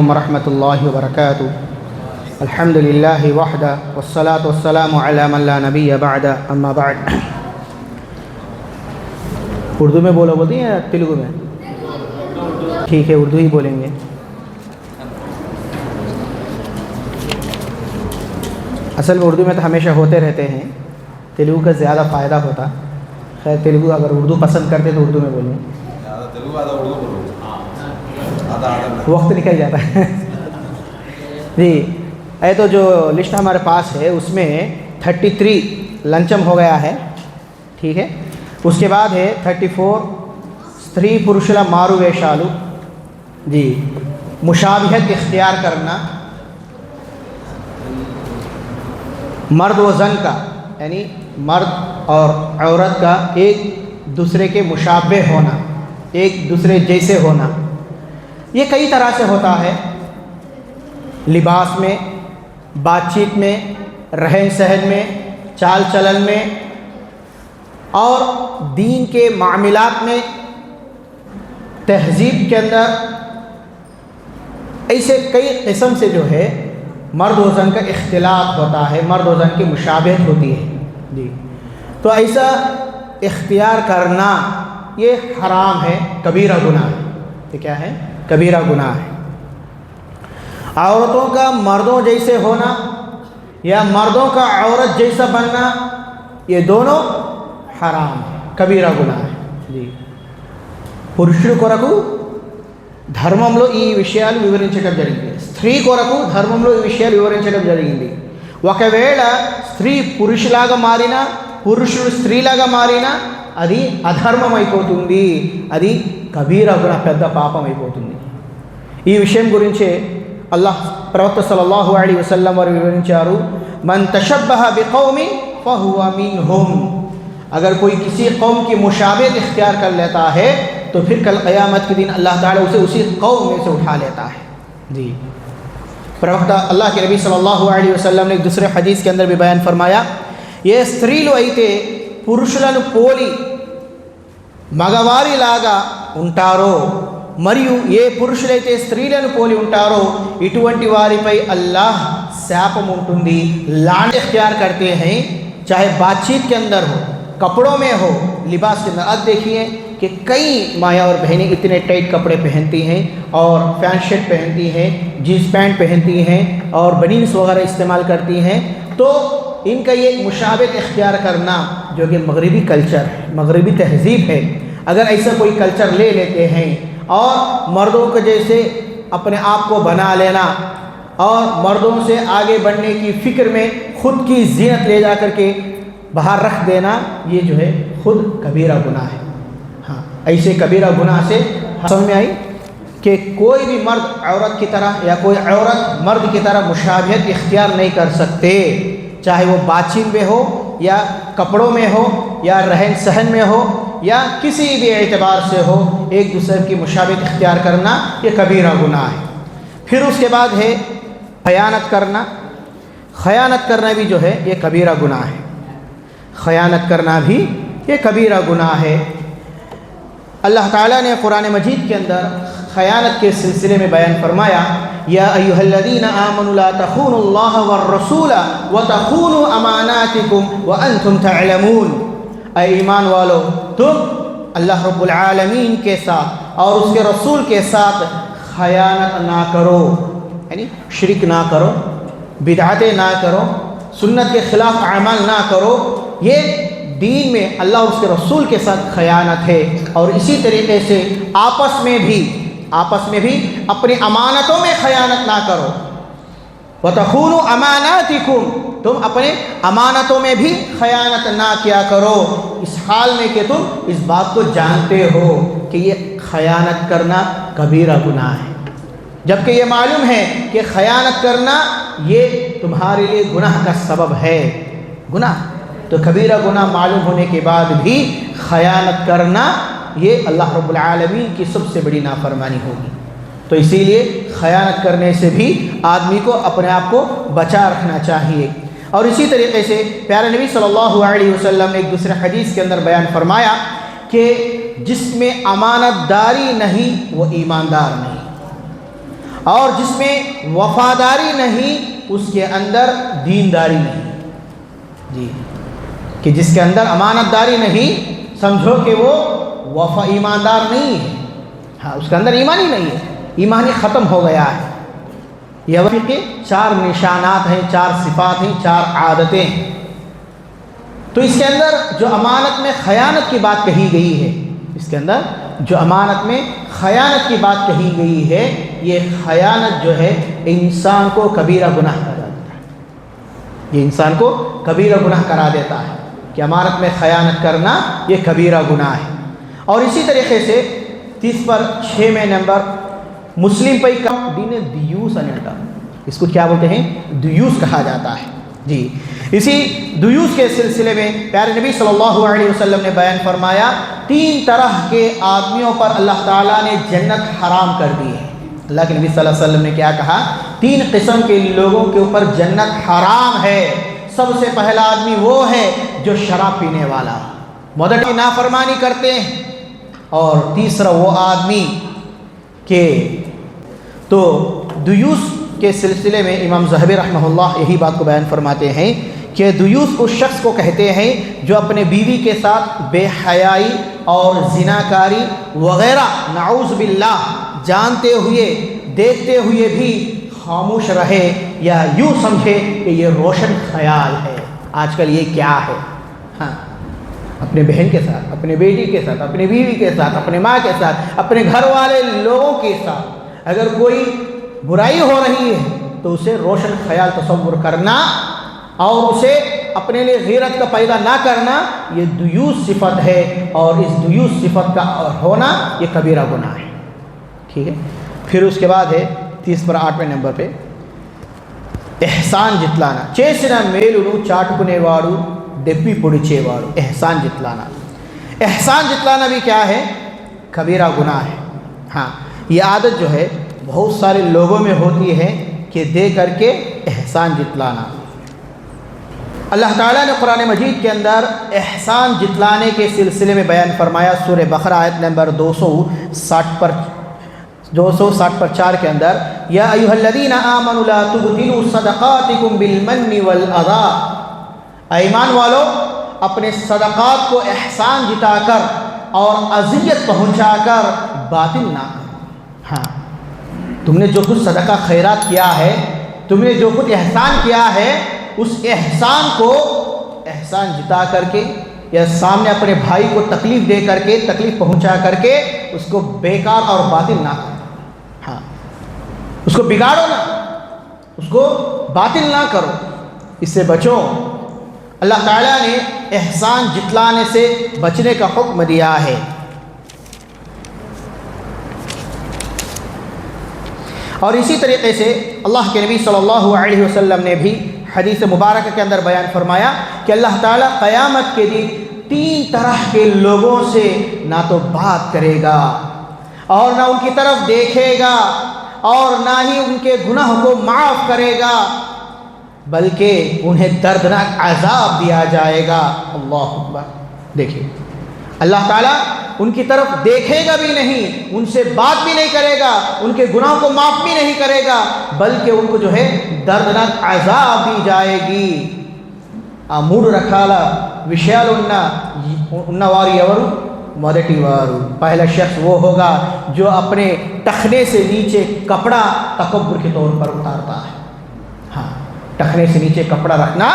ورحمۃ اللہ وبرکاتہ۔ الحمد للہ وحدہ والصلاۃ والسلام علی من لا نبی بعد، اما بعد۔ اردو میں بولتے ہیں یا تیلگو میں؟ ٹھیک ہے، اردو ہی بولیں گے۔ اصل میں اردو میں تو ہمیشہ ہوتے رہتے ہیں، تیلگو کا زیادہ فائدہ ہوتا۔ خیر تیلگو اگر اردو پسند کرتے تو اردو میں بولیں، وقت نکل جاتا ہے۔ جی تو جو لسٹ ہمارے پاس ہے اس میں 33 لنچم ہو گیا ہے، ٹھیک ہے۔ اس کے بعد ہے 34 استری پرشلا مارو ویشالو، جی مشابہت اختیار کرنا، مرد و زن کا یعنی مرد اور عورت کا ایک دوسرے کے مشابہ ہونا، ایک دوسرے جیسے ہونا۔ یہ کئی طرح سے ہوتا ہے، لباس میں، بات چیت میں، رہن سہن میں، چال چلن میں، اور دین کے معاملات میں، تہذیب کے اندر۔ ایسے کئی قسم سے جو ہے مرد و زن کا اختلاط ہوتا ہے، مرد و زن کی مشابہت ہوتی ہے، جی۔ تو ایسا اختیار کرنا یہ حرام ہے، کبیرہ گناہ ہے۔ یہ کیا ہے؟ کبیرہ گناہ ہے۔ عورتوں کا مردوں جیسے ہونا یا مردوں کا عورت جیسا بننا، یہ دونوں حرام ہے، کبیرہ گناہ ہے، جی۔ పురుషుడు కొరకు ధర్మంలో ఈ విషయాలు వివరించడం జరిగింది, స్త్రీ కొరకు ధర్మంలో ఈ విషయాలు వివరించడం జరిగింది। ఒకవేళ స్త్రీ పురుషులాగా మారినా, పురుషుడు స్త్రీలాగా మారినా అది అధర్మం అయిపోతుంది, అది కబీరా గునాహ్, పెద్ద పాపం అయిపోతుంది। ఈ విషయం గురించే అల్లాహ్ ప్రవక్త సల్లల్లాహు అలైహి వసల్లం వారు వివరించారు, మన్ తషబ్బహ బికౌమిన్ ఫహువ మిన్హుమ్। अगर कोई किसी कौम की मुशाबिहत इख्तियार कर लेता है तो फिर कल क़यामत के दिन अल्लाह ताला उसे उसी कौम में से उठा लेता है, जी। प्रवक्ता अल्लाह के नबी सल्लल्लाहु अलैहि वसल्लम ने एक दूसरे हदीस के अंदर भी बयान फरमाया, ये स्त्रीలు అయితే పురుషులను పోలి మగవారిలాగా ఉంటారో మరియు ఏ పురుషులైతే స్త్రీలను పోలి ఉంటారో ఇటువంటి వారిపై అల్లాహ్ శాపం ఉంటుంది। लान इख्तियार करते हैं, चाहे बातचीत के अंदर हो, कपड़ों में हो, लिबास के अंदर। अब देखिए कि कई माया और बहनें इतने टाइट कपड़े पहनती हैं और पैंट शर्ट पहनती हैं, जीन्स पैंट पहनती हैं और बनीन्स वगैरह इस्तेमाल करती हैं। तो इनका ये मुशाबिहत इख्तियार करना जो कि मगरबी कल्चर है, मगरबी तहज़ीब है, अगर ऐसा कोई कल्चर ले लेते हैं और मर्दों के जैसे अपने आप को बना लेना और मर्दों से आगे बढ़ने की फ़िक्र में ख़ुद की ज़ीनत ले जा कर के बाहर रख देना, ये जो है खुद कबीरा गुनाह है। हाँ, ऐसे कबीरा गुनाह से समझ में आई कि कोई भी मर्द औरत की तरह या कोई औरत मर्द की तरह मुशाबिहत इख्तियार नहीं कर सकते, चाहे वो बातचीत में हो या कपड़ों में हो या रहन सहन में हो या किसी भी एतबार से हो, एक दूसरे की मुशाबिहत इख्तियार करना ये कबीरा गुनाह है। फिर उसके बाद है खयानत करना। खयानत करना भी जो है ये कबीरा गुनाह है, खयानत करना भी ये कबीरा गुनाह है। अल्लाह ताला ने कुरान मजीद के अंदर खयानत के सिलसिले में बयान फरमाया, या अय्युहल्लज़ीना आमनु ला तख़ूनुल्लाह वर रसूल व तख़ूनु अमानातिकुम व अंतुम तअलमून। ऐ ईमान वालो, तुम अल्लाह रब्बुल आलमीन के साथ और उसके रसूल के साथ खयानत ना करो, यानी शिरक ना करो, बिदअतें ना करो, सुन्नत के ख़िलाफ़ अमल ना करो। ये दीन में अल्लाह और उसके रसूल के साथ खयानत है। और इसी तरीके से आपस में भी अपनी अमानतों में खयानत ना करो। वतख़ूनु अमानातिकुम, तुम अपने अमानतों में भी खयानत ना किया करो, इस हाल में कि तुम इस बात को जानते हो कि ये खयानत करना कबीरा गुनाह है, जबकि ये मालूम है कि खयानत करना ये तुम्हारे लिए गुनाह का सबब है। गुनाह तो कबीरा गुनाह मालूम होने के बाद भी खयानत करना ये अल्लाह रब्बुल आलमीन की सबसे बड़ी नाफरमानी होगी। तो इसीलिए खयानत करने से भी आदमी को अपने आप को बचा रखना चाहिए। और इसी तरीके से प्यारे नबी सल्लल्लाहु अलैहि वसल्लम ने एक दूसरे हदीस के अंदर बयान फरमाया कि जिसमें अमानतदारी नहीं वो ईमानदार नहीं। اور جس میں وفاداری نہیں اس کے اندر دینداری نہیں. جی کہ جس کے اندر امانت داری نہیں سمجھو کہ وہ ایماندار نہیں ہے. ہاں اس کے اندر ایمان ہی نہیں ہے, ایمان ہی ختم ہو گیا ہے. یہ وفی کے 4 نشانات ہیں, 4 صفات ہیں, 4 عادتیں ہیں. تو اس کے اندر جو امانت میں خیانت کی بات کہی گئی ہے, اس کے اندر جو امانت میں خیانت کی بات کہی گئی ہے, یہ خیانت جو ہے انسان کو کبیرہ گناہ کرا دیتا ہے. یہ انسان کو کبیرہ گناہ کرا دیتا ہے کہ امانت میں خیانت کرنا یہ کبیرہ گناہ ہے. اور اسی طریقے سے 30 پر 6 نمبر مسلم پہ دین دیوس انٹا, اس کو کیا بولتے ہیں, دیوس کہا جاتا ہے. جی اسی دیوس کے سلسلے میں پیارے نبی صلی اللہ علیہ وسلم نے بیان فرمایا 3 طرح کے آدمیوں پر اللہ تعالیٰ نے جنت حرام کر دی ہے. اللہ کے نبی صلی اللہ علیہ وسلم نے کیا کہا, 3 قسم کے لوگوں کے اوپر جنت حرام ہے. سب سے پہلا آدمی وہ ہے جو شراب پینے والا, مدد کی نافرمانی کرتے ہیں. اور تیسرا وہ آدمی کہ تو دیوس کے سلسلے میں امام ذہبی رحمہ اللہ یہی بات کو بیان فرماتے ہیں کہ دیوس اس شخص کو کہتے ہیں جو اپنے بیوی کے ساتھ بے حیائی اور زناکاری وغیرہ نعوذ باللہ جانتے ہوئے دیکھتے ہوئے بھی خاموش رہے, یا یوں سمجھے کہ یہ روشن خیال ہے. آج کل یہ کیا ہے, ہاں اپنے بہن کے ساتھ, اپنے بیٹی کے ساتھ, اپنے بیوی کے ساتھ, اپنے ماں کے ساتھ, اپنے گھر والے لوگوں کے ساتھ اگر کوئی برائی ہو رہی ہے تو اسے روشن خیال تصور کرنا اور اسے اپنے لیے غیرت کا پیدا نہ کرنا, یہ دیوس صفت ہے. اور اس دیوس صفت کا ہونا یہ کبیرہ گناہ ہے. ٹھیک ہے. پھر اس کے بعد ہے 30 پر 8 نمبر پہ احسان جتلانا. చేసిన మేలును చాటుకునేవాడు دپی پڑچے واڑو, احسان جتلانا. احسان جتلانا بھی کیا ہے, کبیرہ گناہ ہے. ہاں یہ عادت جو ہے بہت سارے لوگوں میں ہوتی ہے کہ دے کر کے احسان جتلانا. اللہ تعالیٰ نے قرآن مجید کے اندر احسان جتلانے کے سلسلے میں بیان فرمایا سورہ بقرہ آیت نمبر 260 پر 4 کے اندر, یا ایھا الذین آمنوا لا تبطلوا صدقاتکم بالمن والاذی, ایمان والو اپنے صدقات کو احسان جتا کر اور اذیت پہنچا کر باطل نہ کرو. ہاں تم نے جو کچھ صدقہ خیرات کیا ہے, تم نے جو کچھ احسان کیا ہے, اس احسان کو احسان جتا کر کے یا سامنے اپنے بھائی کو تکلیف دے کر کے, تکلیف پہنچا کر کے اس کو بیکار اور باطل نہ کرو. ہاں اس کو بگاڑو نہ, اس کو باطل نہ کرو, اس سے بچو. اللہ تعالیٰ نے احسان جتلانے سے بچنے کا حکم دیا ہے. اور اسی طریقے سے اللہ کے نبی صلی اللہ علیہ وسلم نے بھی حدیث مبارکہ کے اندر بیان فرمایا کہ اللہ تعالیٰ قیامت کے دن 3 طرح کے لوگوں سے نہ تو بات کرے گا اور نہ ان کی طرف دیکھے گا اور نہ ہی ان کے گناہ کو معاف کرے گا, بلکہ انہیں دردناک عذاب دیا جائے گا. اللہ اکبر. دیکھیے اللہ تعالیٰ ان کی طرف دیکھے گا بھی نہیں, ان سے بات بھی نہیں کرے گا, ان کے گناہوں کو معاف بھی نہیں کرے گا, بلکہ ان کو جو ہے دردناک عذاب دی جائے گی. మూడు రకాల విషయాలు ఉన్నవారు ఎవరు? మొదటి వారు پہلا شخص وہ ہوگا جو اپنے ٹخنے سے نیچے کپڑا تکبر کے طور پر اتارتا ہے. ہاں ٹخنے سے نیچے کپڑا رکھنا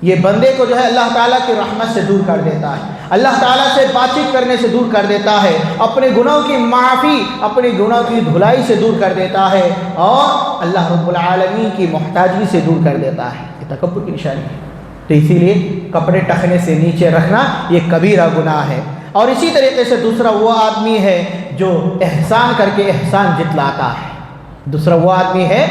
یہ بندے کو جو ہے اللہ تعالیٰ کی رحمت سے دور کر دیتا ہے, اللہ تعالیٰ سے بات چیت کرنے سے دور کر دیتا ہے, اپنے گناہوں کی معافی, اپنے گناہوں کی دھلائی سے دور کر دیتا ہے, اور اللہ رب العالمین کی محتاجی سے دور کر دیتا ہے. یہ تکبر کی نشانی ہے. تو اسی لیے کپڑے ٹخنے سے نیچے رکھنا یہ کبیرہ گناہ ہے. اور اسی طریقے سے دوسرا وہ آدمی ہے جو احسان کر کے احسان جتلاتا ہے. دوسرا وہ آدمی ہے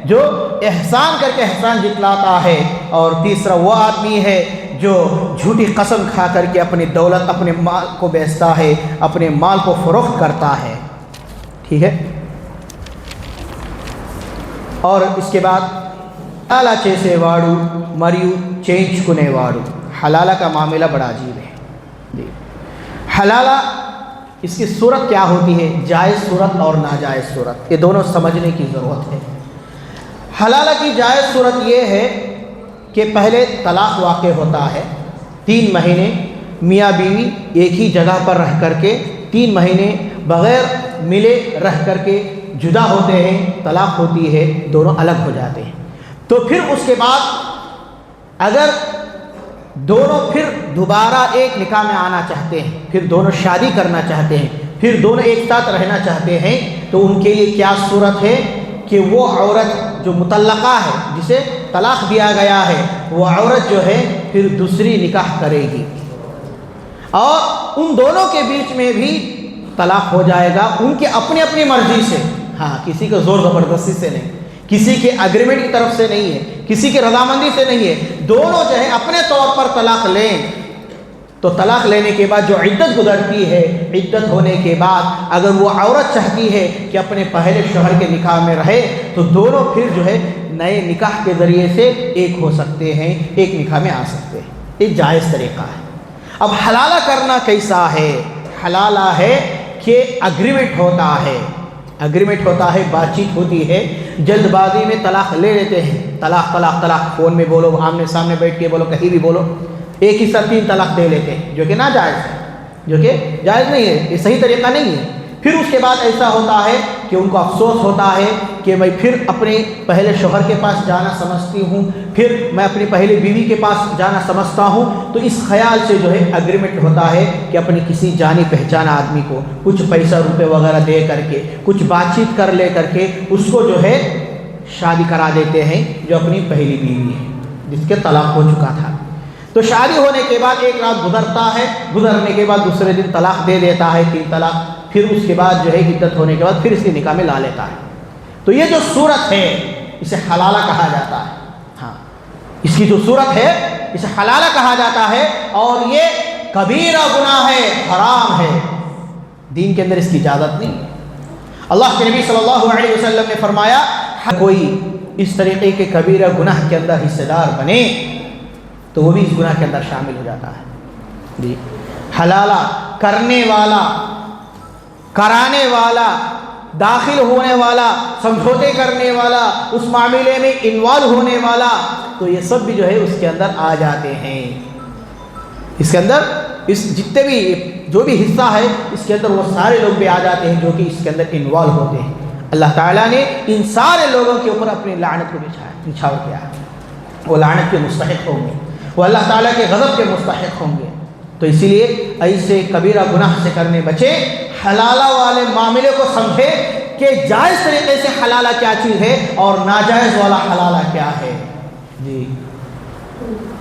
جو احسان کر کے احسان جتلاتا ہے. اور تیسرا وہ آدمی ہے جو جھوٹی قسم کھا کر کے اپنی دولت, اپنے مال کو بیچتا ہے, اپنے مال کو فروخت کرتا ہے. ٹھیک ہے. اور اس کے بعد حلالہ చేసేవాడు మరియు చేయించుకునేవాడు. حلالہ کا معاملہ بڑا عجیب ہے. حلالہ इसकी सूरत क्या होती है, जायज़ सूरत और नाजायज़ सूरत, ये दोनों समझने की ज़रूरत है। हलाला की जायज़ सूरत ये है कि पहले तलाक़ वाक़ होता है, 3 महीने मियाँ बीवी एक ही जगह पर रह करके 3 महीने बग़ैर मिले रह करके जुदा होते हैं, तलाक़ होती है, दोनों अलग हो जाते हैं। तो फिर उसके बाद अगर दोनों फिर दोबारा एक निकाह में आना चाहते हैं, फिर दोनों शादी करना चाहते हैं, फिर दोनों एक साथ रहना चाहते हैं, तो उनके लिए क्या सूरत है कि वो औरत जो मुतल्लक़ा है, जिसे तलाक़ दिया गया है, वो औरत जो है फिर दूसरी निकाह करेगी और उन दोनों के बीच में भी तलाक़ हो जाएगा उनके अपनी अपनी मर्ज़ी से। हाँ, किसी को ज़ोर ज़बरदस्ती से नहीं, किसी के एग्रीमेंट की तरफ से नहीं है, किसी के रज़ामंदी से नहीं है, दोनों जो है अपने तौर पर तलाक़ लें। तो तलाक़ लेने के बाद जो इद्दत गुजरती है, इद्दत होने के बाद अगर वो औरत चाहती है कि अपने पहले शौहर के निकाह में रहे, तो दोनों फिर जो है नए निकाह के ज़रिए से एक हो सकते हैं, एक निकाह में आ सकते हैं। एक जायज़ तरीक़ा है। अब हलाला करना कैसा है? हलाला है कि एग्रीमेंट होता है, एग्रीमेंट होता है, बातचीत होती है, जल्दबाजी में तलाक़ ले लेते हैं, तलाक़ तलाक़ तलाक़, फ़ोन में बोलो, आमने सामने बैठ के बोलो, कहीं भी बोलो, एक ही साथ 3 तलाक़ दे लेते हैं, जो कि नाजायज़ है, जो कि जायज़ नहीं है, ये सही तरीक़ा नहीं है। फिर उसके बाद ऐसा होता है कि उनको अफसोस होता है कि मैं फिर अपने पहले शौहर के पास जाना समझती हूँ, फिर मैं अपनी पहली बीवी के पास जाना समझता हूँ। तो इस ख़याल से जो है एग्रीमेंट होता है कि अपने किसी जानी पहचाना आदमी को कुछ पैसा रुपए वगैरह दे करके, कुछ बातचीत कर ले करके उसको जो है शादी करा देते हैं, जो अपनी पहली बीवी है, जिसके तलाक़ हो चुका था। तो शादी होने के बाद एक रात गुजरता है, गुजरने के बाद दूसरे दिन तलाक़ दे देता है, 3 तलाक़, फिर उसके बाद जो है इद्दत होने के बाद फिर इसके निकाह में ला लेता है। तो ये जो सूरत है इसे हलाला कहा जाता है। हाँ, इसकी जो सूरत है इसे हलाला कहा जाता है और ये कबीरा गुनाह है, हराम है, दीन के अंदर इसकी इजाज़त नहीं है। अल्लाह के नबी सल्लल्लाहु अलैहि वसल्लम ने फरमाया, कोई इस तरीक़े के कबीरा गुनाह के अंदर हिस्सेदार बने तो वो भी इस गुनाह के अंदर शामिल हो जाता है। जी, हलाला करने वाला, कराने वाला, दाखिल होने वाला, समझौते करने वाला, उस मामले में इन्वॉल्व होने वाला, तो ये सब भी जो है उसके अंदर आ जाते हैं। इसके अंदर इस जितने भी जो भी हिस्सा है इसके अंदर वो सारे लोग भी आ जाते हैं जो कि इसके अंदर इन्वॉल्व होते हैं। अल्लाह ताला ने इन सारे लोगों के ऊपर अपनी लानत को निछावर किया है। वो लानत के मुस्तहिक होंगे, वो अल्लाह ताला के गज़ब के मुस्तहिक होंगे। तो इसीलिए ऐसे कबीरा गुनाह से करने बचे, हलाला वाले मामले को समझे कि जायज़ तरीके से हलाला क्या चीज़ है और नाजायज़ वाला हलाला क्या है। जी,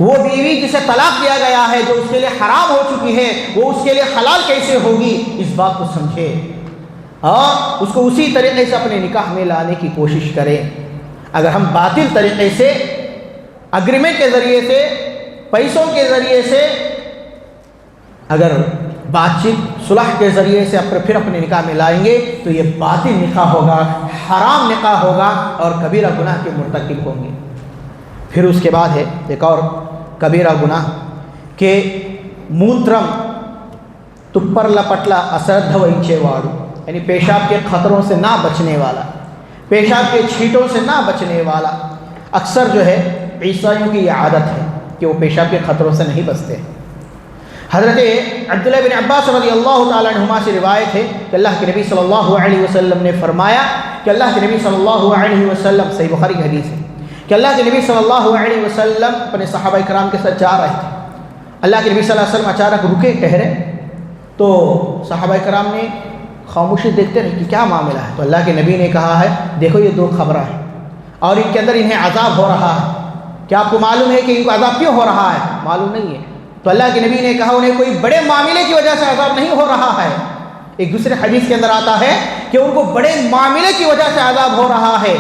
वो बीवी जिसे तलाक दिया गया है, जो उसके लिए हराम हो चुकी है, वो उसके लिए हलाल कैसे होगी, इस बात को समझे और उसको उसी तरीके से अपने निकाह में लाने की कोशिश करें। अगर हम बातिल तरीके से, एग्रीमेंट के ज़रिए से, पैसों के ज़रिए से, अगर बातचीत सुलह के ज़रिए से फिर अपने निकाह में लाएंगे तो ये बातिल निकाह होगा, हराम निकाह होगा और कबीरा गुनाह के मुर्तकिब होंगे। फिर उसके बाद है एक और कबीरा गुनाह के मूत्रम तुप्परला पटला अश्रद्ध वहिंचेवाड़ू, यानी पेशाब के ख़तरों से ना बचने वाला, पेशाब के छींटों से ना बचने वाला। अक्सर जो है ईसाइयों की ये आदत है कि वो पेशाब के ख़तरों से नहीं बचते। हज़रत अब्दुल्लाह बिन अब्बास रज़ियल्लाहु ताला अन्हुमा से रिवायत है कि अल्लाह के नबी सल्लल्लाहु अलैहि वसल्लम ने फरमाया कि अल्लाह के नबी सल्लल्लाहु अलैहि वसल्लम, सही बुखारी की हदीस है कि अल्लाह के नबी सल्लल्लाहु अलैहि वसल्लम अपने सहाबा इकराम के साथ जा रहे थे। अल्लाह के नबी सल्लल्लाहु अलैहि वसल्लम अचानक रुके, ठहरे, तो सहाबा इकराम ने खामोशी देखते रहे कि क्या मामला है। तो अल्लाह के नबी ने कहा है, देखो ये 2 खबरें हैं और इनके अंदर इन्हें अजाब हो रहा है, क्या आपको मालूम है कि इनको अजाब क्यों हो रहा है? मालूम नहीं है। तो अल्लाह के नबी ने कहा, उन्हें कोई बड़े मामले की वजह से अजाब नहीं हो रहा है। एक दूसरे हदीस के अंदर आता है कि उनको बड़े मामले की वजह से अजाब हो रहा है।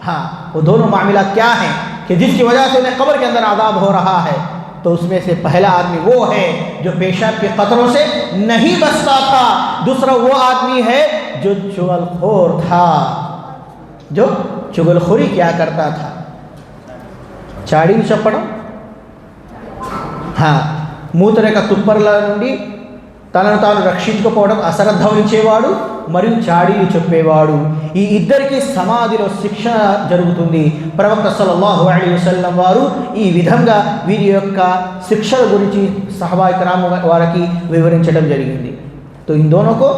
हाँ, वो दोनों मामला क्या हैं कि जिसकी वजह से उन्हें कब्र के अंदर अजाब हो रहा है। तो उसमें से पहला आदमी वो है जो पेशाब के क़तरों से नहीं बचता था, दूसरा वो आदमी है जो चुगलखोर था, जो चुगलखोरी क्या करता था। चाड़ी चपड़, हाँ, మూత్రక తుప్పర్ల నుండి తనను తాను రక్షించుకోవడం అశ్రద్ధ వహించేవాడు మరియు చాడీలు చెప్పేవాడు, ఈ ఇద్దరికి సమాధిలో శిక్ష జరుగుతుంది. ప్రవక్త సల్లల్లాహు అలైహి వసల్లం వారు ఈ విధంగా వీరి యొక్క శిక్షల గురించి సహబాయి కిరామ్ వారికి వివరించడం జరిగింది. तो इन दोनों को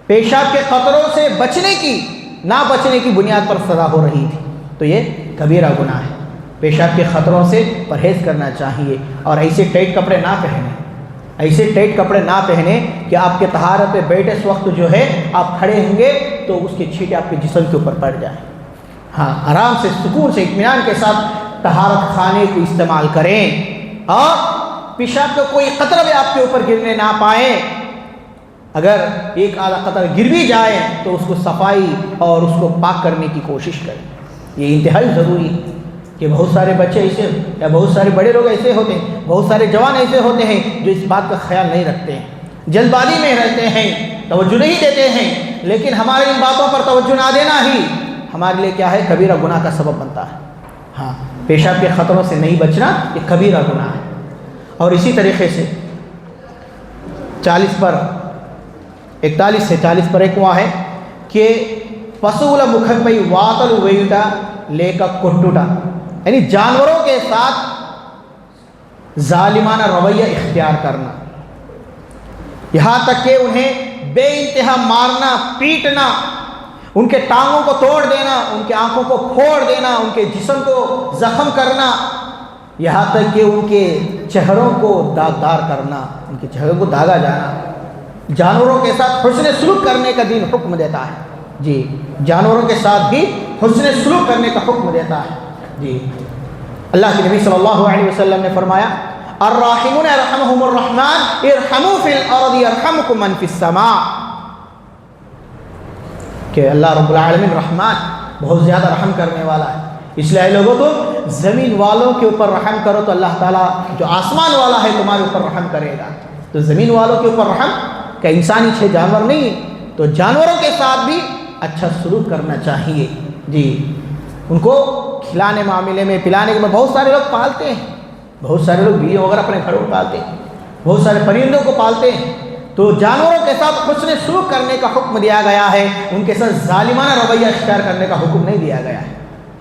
पेशाब के खतरों से बचने की ना बचने की बुनियाद पर सज़ा हो रही थी, तो ये कबीरा गुनाह है. पेशाब के ख़तरों से परहेज़ करना चाहिए और ऐसे टाइट कपड़े ना पहने, ऐसे टाइट कपड़े ना पहने कि आपके तहारत पे बैठे इस वक्त जो है आप खड़े होंगे तो उसके छींटे आपके जिस्म के ऊपर पड़ जाए. हाँ, आराम से सुकून से इत्मीनान के साथ तहारत खाने को इस्तेमाल करें और पेशाब का कोई क़तरा भी आपके ऊपर गिरने ना पाए. अगर एक आधा कतर गिर भी जाए तो उसको सफाई और उसको पाक करने की कोशिश करें. ये इंतहाई ज़रूरी है कि बहुत सारे बच्चे ऐसे या बहुत सारे बड़े लोग ऐसे होते हैं, बहुत सारे जवान ऐसे होते हैं जो इस बात का ख्याल नहीं रखते हैं, जल्दबाजी में रहते हैं, तवज्जो नहीं देते हैं. लेकिन हमारे इन बातों पर तवज्जो ना देना ही हमारे लिए क्या है, कबीरा गुनाह का सबब बनता है. हाँ, पेशाब के ख़तरों से नहीं बचना ये कबीरा गुनाह है. और इसी तरीक़े से 41 से 40 पर एक हुआ है कि पशुవుల ముఖంపై వాతలు వేయుట లేక కొట్టుట, यानी जानवरों के साथ जालिमाना रवैया इख्तियार करना, यहाँ तक कि उन्हें बेइंतहा मारना पीटना, उनके टांगों को तोड़ देना, उनके आंखों को फोड़ देना, उनके जिस्म को ज़ख्म करना, यहाँ तक कि उनके चेहरों को दागदार करना, उनके चेहरों को दागा जाना. जानवरों के साथ हुस्न सलूक करने का दीन हुक्म देता है. जी, जानवरों के साथ भी हुस्न सलूक करने का हुक्म देता है. जी, अल्लाह के नबी सल्लल्लाहु अलैहि वसल्लम ने फरमाया, अर्राहिमून यरहमुहुमुर रहमान इरहमू फिल अर्दि यरहमुकुम मन फिस समा, कि अल्लाह रब्बुल आलमीन रहमान बहुत ज़्यादा रहम करने वाला है, इसलिए लोगों तुम ज़मीन वालों के ऊपर रहम करो तो अल्लाह ताला जो आसमान वाला है तुम्हारे ऊपर रहम करेगा. तो ज़मीन वालों के ऊपर रहम का, इंसानी छः जानवर नहीं, तो जानवरों के साथ भी अच्छा सलूक करना चाहिए. जी, उनको खिलाने मामले में, पिलाने में, बहुत सारे लोग पालते हैं, बहुत सारे लोग बिल्ली वगैरह अपने घरों में पालते हैं, बहुत सारे परिंदों को पालते हैं. तो जानवरों के साथ हुस्न सलूक करने का हुक्म दिया गया है, उनके साथ जालिमाना रवैया इख्तियार करने का हुक्म नहीं दिया गया है.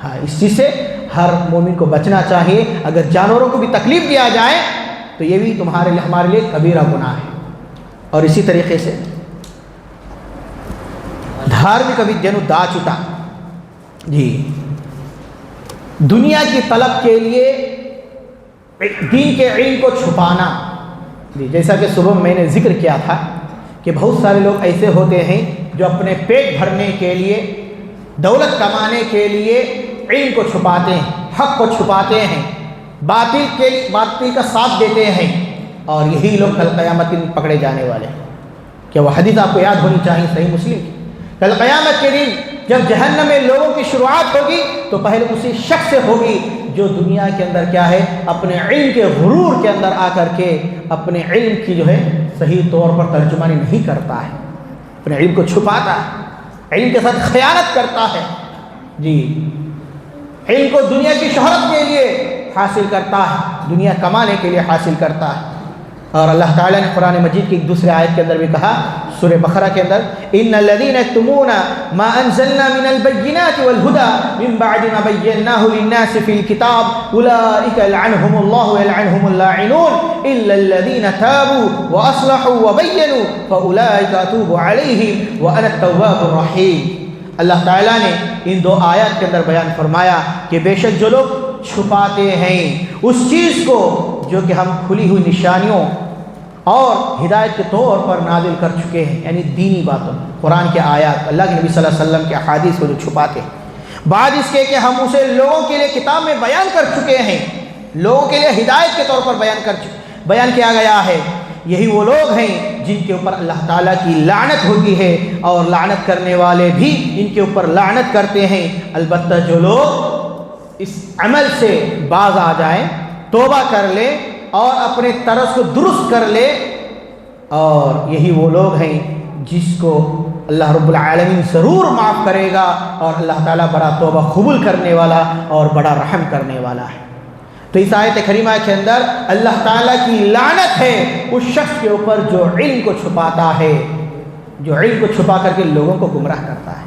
हाँ, इस चीज़ से हर मोमिन को बचना चाहिए. अगर जानवरों को भी तकलीफ़ दिया जाए तो ये भी तुम्हारे लिए, हमारे लिए कबीरा गुनाह है. और इसी तरीके से धार्मिक विद्यनु दाचुटा, जी, दुनिया की तलब के लिए दीन के इल्म को छुपाना. जी, जैसा कि सुबह मैंने जिक्र किया था कि बहुत सारे लोग ऐसे होते हैं जो अपने पेट भरने के लिए, दौलत कमाने के लिए इल्म को छुपाते हैं, हक़ को छुपाते हैं, बातिल का साथ देते हैं, और यही लोग कल क़यामत के दिन पकड़े जाने वाले हैं. क्या वो हदीस आपको याद होनी चाहिए, सही मुस्लिम की. कल क़यामत के दिन जब जहन्नम में लोगों की शुरुआत होगी तो पहले उसी शख्स से होगी जो दुनिया के अंदर क्या है, अपने इल्म के गुरूर के अंदर आकर के अपने इल्म की जो है सही तौर पर तर्जुमानी नहीं करता है, अपने इल्म को छुपाता है, इल्म के साथ खयानत करता है. जी, इल्म को दुनिया की शोहरत के लिए हासिल करता है, दुनिया कमाने के लिए हासिल करता है. और अल्लाह ताला ने कुरान मजीद की एक दूसरे आयत के अंदर भी कहा, सूरह बकरा के अंदर, इन्नल्लज़ीना यक्तुमूना मा अंज़लना मिनल बय्यिनाति वल हुदा मिन बअदि मा बय्यनाहु लिन्नासि फिल किताब उलाइका यलअनहुमुल्लाहु व यलअनहुमुल लाइनून इल्लल्लज़ीना ताबू व अस्लहू व बय्यनू फउलाइका अतूबु अलैहिम व अना अत-तव्वाबुर रहीम. अल्लाह ताला ने इन दो आयत के अंदर बयान फरमाया कि बेशक जो लोग छुपाते हैं उस चीज़ को जो कि हम खुली हुई निशानियों और हिदायत के तौर पर नाजिल कर चुके हैं, यानी दीनी बातों, कुरान के आयत, अल्लाह के नबी सल्लल्लाहु अलैहि वसल्लम के अहादीस को जो छुपाते हैं, बाद इसके कि हम उसे लोगों के लिए किताब में बयान कर चुके हैं, लोगों के लिए हिदायत के तौर पर बयान किया गया है. यही वो लोग हैं जिनके ऊपर अल्लाह ताला की लानत होती है और लानत करने वाले भी इनके ऊपर लानत करते हैं. अलबत्ता जो लोग इस अमल से बाज आ जाएं, तौबा कर ले और अपने तरस को दुरुस्त कर ले, और यही वो लोग हैं जिसको अल्लाह रब्बुल आलमीन ज़रूर माफ़ करेगा, और अल्लाह ताला बड़ा तौबा कबूल करने वाला और बड़ा रहम करने वाला है. तो تو اس آیت کریمہ کے اندر اللہ تعالیٰ کی لعنت ہے اس شخص کے اوپر جو علم کو چھپاتا ہے، جو علم کو چھپا کر کے لوگوں کو گمراہ کرتا ہے۔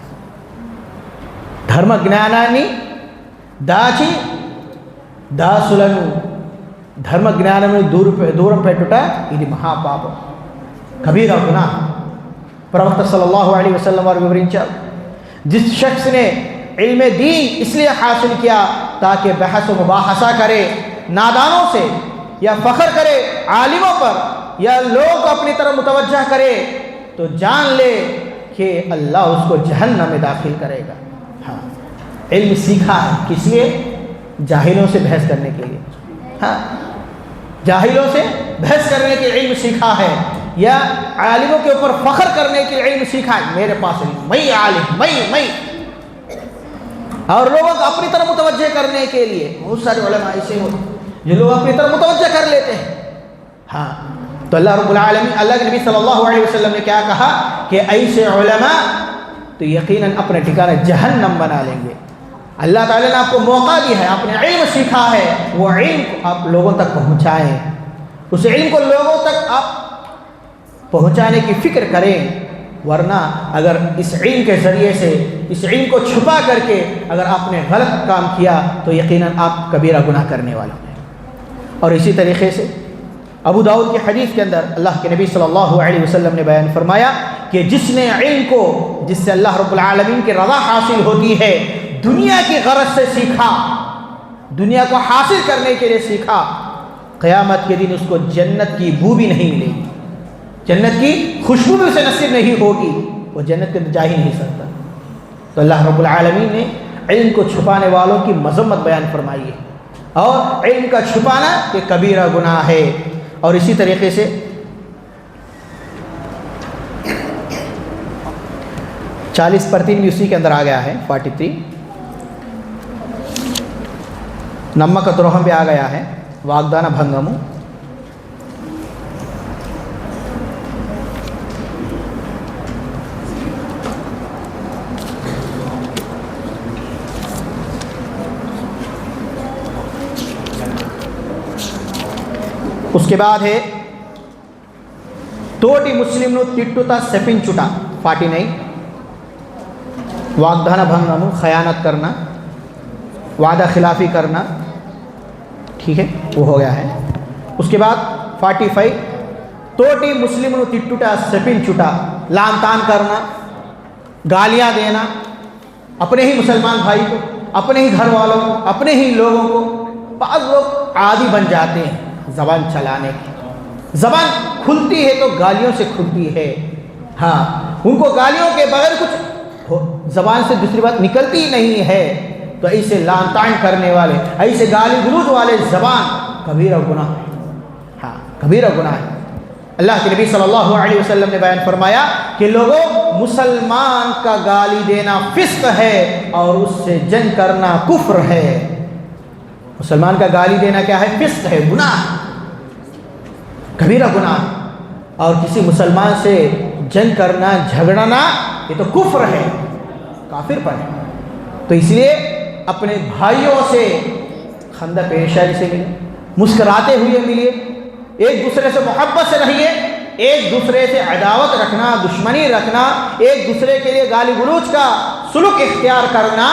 دھرم ಜ್ಞಾನಾನಿ దాచి దాసులను ధర్మ జ్ఞానమును దూరం పెట్టుట ఇది మహాపాపం, కబీరా గునాహ్। ప్రవక్త सल्लल्लाहु अलैहि वसल्लम వారు వివరించారు, जिस शख्स ने इल्म दीन इसलिए हासिल किया ताकि बहस व मुबाहसा करे नादानों से, या फ़ख्र करे आलिमों पर, या लोग अपनी तरफ मुतवज्जह करे, तो जान ले कि अल्लाह उसको जहन्नम में दाखिल करेगा। हाँ, इल्म सीखा है किस लिए? जाहिलों से बहस करने के लिए। हाँ, जाहिलों से बहस करने के इल्म सीखा है, या आलिमों के ऊपर फ़ख्र करने के इल्म सीखा है, मेरे पास इल्म, मैं आलिम, मैं और लोगों को अपनी तरफ मुतवज्जह करने के लिए बहुत सारे उलमा ऐसे होते जो लोग अपनी तरफ मुतवज्जह कर लेते हैं। हाँ, तो अल्लाह रब्बुल आलमीन, अल्लाह के नबी सल्लल्लाहु अलैहि वसल्लम ने क्या कहा कि ऐसे उलमा तो यकीनन अपने ठिकाने जहन्नम बना लेंगे। अल्लाह ताला ने आपको मौका दिया है, आपने इल्म सीखा है, वो इल्म आप लोगों तक पहुँचाएँ, उस इल्म को लोगों तक आप पहुँचाने की फ़िक्र करें। वरना अगर इस इल्म के ज़रिए से इस इल्म को छुपा करके अगर आपने गलत काम किया तो यकीनन आप कबीरा गुनाह करने वाले हैं। और इसी तरीक़े से अबू दाऊद की हदीस के अंदर अल्लाह के नबी सल्लल्लाहु अलैहि वसल्लम ने बयान फरमाया कि जिसने इल्म को, जिससे अल्लाह रब्बुल आलमीन की रज़ा हासिल होती है, दुनिया की गरज से सीखा, दुनिया को हासिल करने के लिए सीखा, क़यामत के दिन उसको जन्नत की बू भी नहीं मिलेगी, जन्नत की खुशबू भी उसे नसीब नहीं होगी, वो जन्नत के अंदर जा ही नहीं सकता। तो अल्लाह रब्बुल आलमीन ने इल्म को छुपाने वालों की मज़म्मत बयान फरमाई है, और इल्म का छुपाना ये कबीरा गुनाह है। और इसी तरीके से 40% भी उसी के अंदर आ गया है, 43 नम्मक द्रोहम भी आ गया है, वाग्दान भंगमु। उसके बाद है तोटी मुस्लिम तिट्टुता सेपिंचुटा 49 वाग्दान भंगमु, खयानत करना, वादा खिलाफी करना, ठीक है, वो हो गया है। उसके बाद 45 तोटी मुस्लिम तिट्टुटा सेपिंचुटा, लान तान करना, गालियाँ देना अपने ही मुसलमान भाई को, अपने ही घर वालों को, अपने ही लोगों को। बाद लोग आदी बन जाते हैं ज़बान चलाने की, ज़बान खुलती है तो गालियों से खुलती है। हाँ, उनको गालियों के बगैर कुछ ज़बान से दूसरी बात निकलती ही नहीं है। तो ऐसे लान तान करने वाले, ऐसे गाली गलौज वाले ज़बान कबीरा गुनाह है। हाँ, कबीरा गुनाह है। अल्लाह के नबी सल्लल्लाहु अलैहि वसल्लम ने बयान फरमाया कि लोगों, मुसलमान का गाली देना फिस्क है और उससे जंग करना कुफ्र है। मुसलमान का गाली देना क्या है? फिस्क है, गुनाह, कबीरा गुनाह। और किसी मुसलमान से जंग करना, झगड़ना, ये तो कुफ्र है, काफिर पर है। तो इसलिए अपने भाइयों से खंदा पेशाई से मिले, मुस्कराते हुए मिलिए, एक दूसरे से मोहब्बत से रहिए। एक दूसरे से अदावत रखना, दुश्मनी रखना, एक दूसरे के लिए गाली गलौज का सुलूक इख्तियार करना,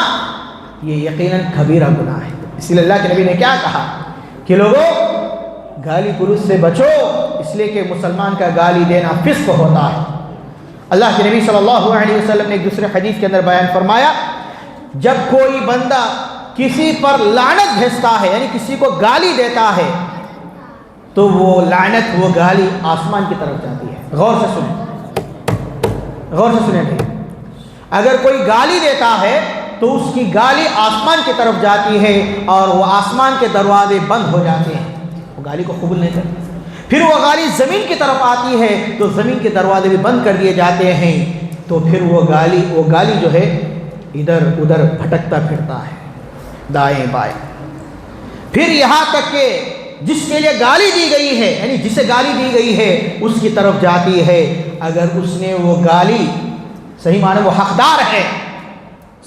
ये यकीनन कबीरा गुनाह है। इसलिए अल्लाह के नबी ने क्या कहा कि लोगों, गाली गलौज से बचो, इसलिए कि मुसलमान का गाली देना फिस्क होता है। अल्लाह के नबी सल्लल्लाहु अलैहि वसल्लम ने एक दूसरे हदीस के अंदर बयान फरमाया, जब कोई बंदा किसी पर लानत भेजता है, यानी किसी को गाली देता है, तो वो लानत, वो गाली आसमान की तरफ जाती है। गौर से सुने, गौर से सुने भाई। अगर कोई गाली देता है तो उसकी गाली आसमान की तरफ जाती है और वो आसमान के दरवाजे बंद हो जाते हैं, वो गाली को कबूल नहीं करते। फिर वो गाली ज़मीन की तरफ आती है तो ज़मीन के दरवाजे भी बंद कर दिए जाते हैं। तो फिर वो गाली जो है इधर उधर भटकता फिरता है, दाएं बाएं। फिर यहाँ तक कि जिसके लिए गाली दी गई है, यानी जिसे गाली दी गई है, उसकी तरफ जाती है। अगर उसने वो गाली, सही माने वो हकदार है,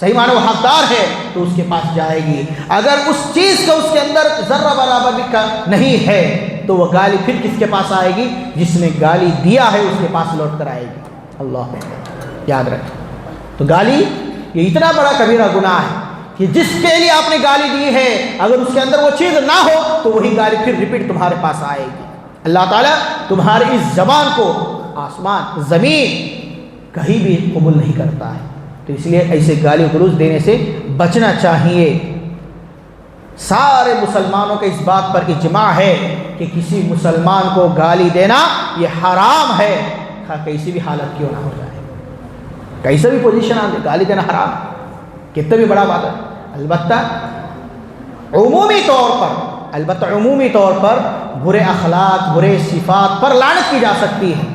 صحیح معنی وہ حقدار ہے تو اس کے پاس جائے گی. اگر اس چیز کا اس کے اندر ذرہ برابر بھی نہیں ہے تو وہ گالی پھر کس کے پاس آئے گی؟ جس نے گالی دیا ہے اس کے پاس لوٹ کر آئے گی. اللہ یاد رکھیں. تو گالی یہ اتنا بڑا کبیرہ گناہ ہے کہ جس کے لیے آپ نے گالی دی ہے اگر اس کے اندر وہ چیز نہ ہو تو وہی گالی پھر ریپیٹ تمہارے پاس آئے گی. اللہ تعالیٰ تمہاری اس زبان کو آسمان زمین کہیں بھی قبول نہیں کرتا ہے. تو اس لیے ایسے گالی گلوچ دینے سے بچنا چاہیے. سارے مسلمانوں کے اس بات پر اجماع ہے کہ کسی مسلمان کو گالی دینا یہ حرام ہے، کیسی بھی حالت کیوں نہ ہو جائے، کیسا بھی پوزیشن آ جائے، گالی دینا حرام ہے. کتنا بھی بڑا بات ہے. البتہ عمومی طور پر برے اخلاق برے صفات پر لعنت کی جا سکتی ہے.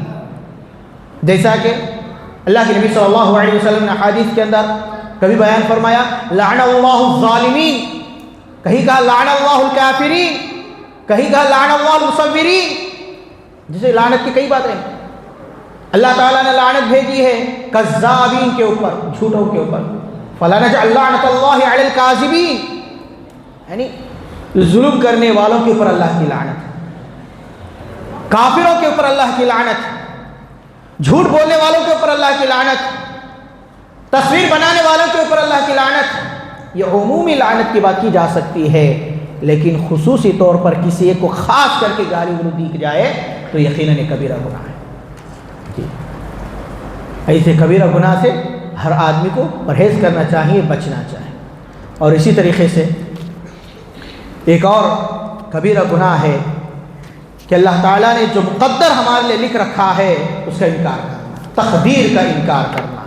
جیسا کہ اللہ کے نبی صلی اللہ علیہ وسلم نے حدیث کے اندر کبھی بیان فرمایا لعن اللہ الظالمین، کہیں کہا لعن اللہ الکافرین، کہیں کہا لعن اللہ المصورین. جسے لعنت کی کئی باتیں ہیں. اللہ تعالیٰ نے لعنت بھیجی ہے کذابین کے اوپر، جھوٹوں کے اوپر. فَلَنَجْعَلْ لَعْنَةَ اللَّهِ عَلَى الْكَاذِبِينَ، یعنی ظلم کرنے والوں کے اوپر اللہ کی لعنت، کافروں کے اوپر اللہ کی لعنت، جھوٹ بولنے والوں کے اوپر اللہ کی لعنت، تصویر بنانے والوں کے اوپر اللہ کی لعنت. یہ عمومی لعنت کی بات کی جا سکتی ہے، لیکن خصوصی طور پر کسی ایک کو خاص کر کے گالی گلوچ دی جائے تو یقیناً یہ کبیرہ گناہ ہے. ایسے کبیرہ گناہ سے ہر آدمی کو پرہیز کرنا چاہیے، بچنا چاہیے. اور اسی طریقے سے ایک اور کبیرہ گناہ ہے کہ اللہ تعالیٰ نے جو مقدر ہمارے لیے لکھ رکھا ہے اس کا انکار کرنا، تقدیر کا انکار کرنا.